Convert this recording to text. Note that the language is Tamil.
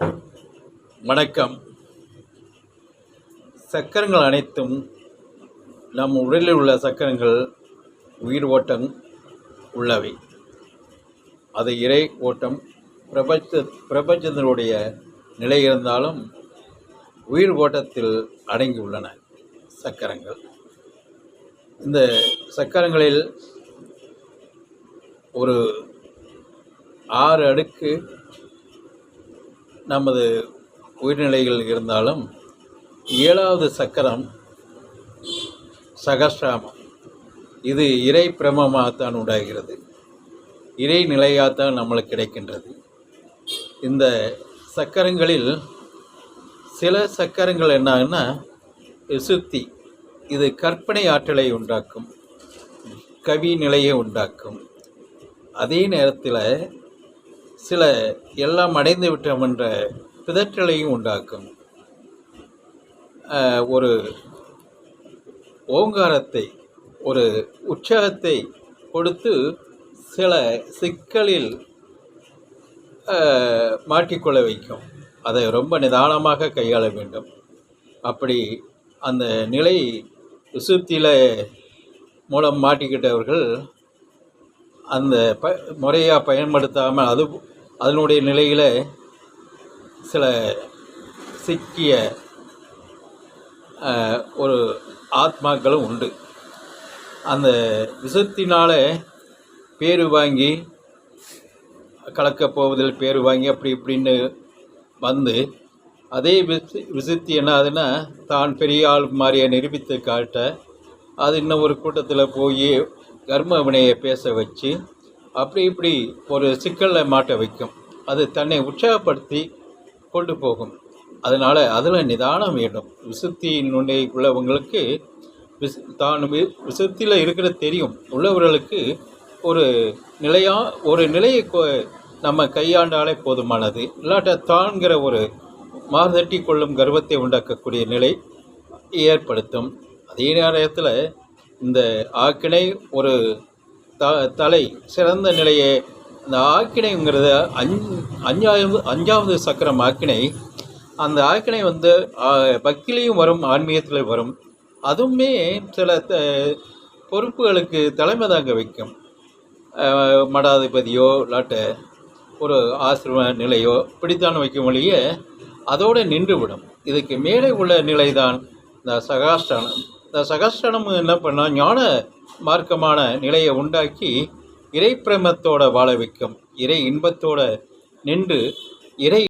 வணக்கம். சக்கரங்கள் அனைத்தும் நம் உடலில் உள்ள சக்கரங்கள் உயிர் ஓட்டம் உள்ளவை. அது இறை ஓட்டம் பிரபஞ்சத்தினுடைய நிலை இருந்தாலும் உயிர் ஓட்டத்தில் அடங்கியுள்ளன சக்கரங்கள். இந்த சக்கரங்களில் ஒரு 6 அடுக்கு நமது உயிர்நிலைகள் இருந்தாலும் 7வது சக்கரம் சகஸ்ராமம். இது இறை பிரமமாகத்தான் உண்டாகிறது, இறை நிலையாகத்தான் நம்மளுக்கு கிடைக்கின்றது. இந்த சக்கரங்களில் சில சக்கரங்கள் என்னன்னா விசுத்தி, இது கற்பனை ஆற்றலை உண்டாக்கும், கவி நிலையை உண்டாக்கும். அதே நேரத்தில் சில எல்லாம் அடைந்து விட்டோம் என்ற பிதற்றலையும் உண்டாக்கும். ஒரு ஓங்காரத்தை, ஒரு உற்சாகத்தை கொடுத்து சில சிக்கலில் மாட்டிக்கொள்ள வைக்கும். அதை ரொம்ப நிதானமாக கையாள வேண்டும். அப்படி அந்த நிலை விசுத்தியில் மூலம் மாட்டிக்கிட்டவர்கள் அந்த முறையாக பயன்படுத்தாமல் அதனுடைய நிலையில் சில சிக்கிய ஒரு ஆத்மாக்களும் உண்டு. அந்த விசுத்தினால் பேரு வாங்கி கலக்கப் போவதில் பேரு வாங்கி அப்படி இப்படின்னு வந்து அதே விசுத்தி என்ன ஆகுதுன்னா தான் பெரிய ஆள் மாதிரியை நிரூபித்து காட்ட அது இன்னும் ஒரு கூட்டத்தில் போய் கர்ம வினையை பேச வச்சு அப்படி இப்படி ஒரு சிக்கலில் மாட்ட வைக்கும். அது தன்னை உற்சாகப்படுத்தி கொண்டு போகும். அதனால் அதில் நிதானம் வேண்டும். விசுத்தியினுடைய உள்ளவங்களுக்கு தான் விசுத்தியில் இருக்கிறது தெரியும். உள்ளவர்களுக்கு ஒரு நிலையை நம்ம கையாண்டாலே போதுமானது. இல்லாட்ட தான்கிற ஒரு மாறுதட்டி கொள்ளும் கர்வத்தை உண்டாக்கக்கூடிய நிலை ஏற்படுத்தும். அதே நேரத்தில் இந்த ஆக்கினை ஒரு தலை சிறந்த நிலையை, அந்த ஆக்கினைங்கிறத 5வது சக்கரம் ஆக்கினை. அந்த ஆக்கினை பக்திலையும் வரும், ஆன்மீகத்தில் வரும். அதுவுமே சில பொறுப்புகளுக்கு தலைமை தாங்க வைக்கும். மடாதிபதியோ இல்லாட்ட ஒரு ஆசிரம நிலையோ இப்படித்தான் வைக்கும் வழிய அதோடு நின்றுவிடும். இதுக்கு மேலே உள்ள நிலை தான் இந்த சகாஷ்டானம். இந்த சகஸ்ரானம் என்ன பண்ணால் ஞான மார்க்கமான நிலையை உண்டாக்கி இறை பிரமத்தோடு வாழ வைக்கும். இறை இன்பத்தோடு நின்று இறை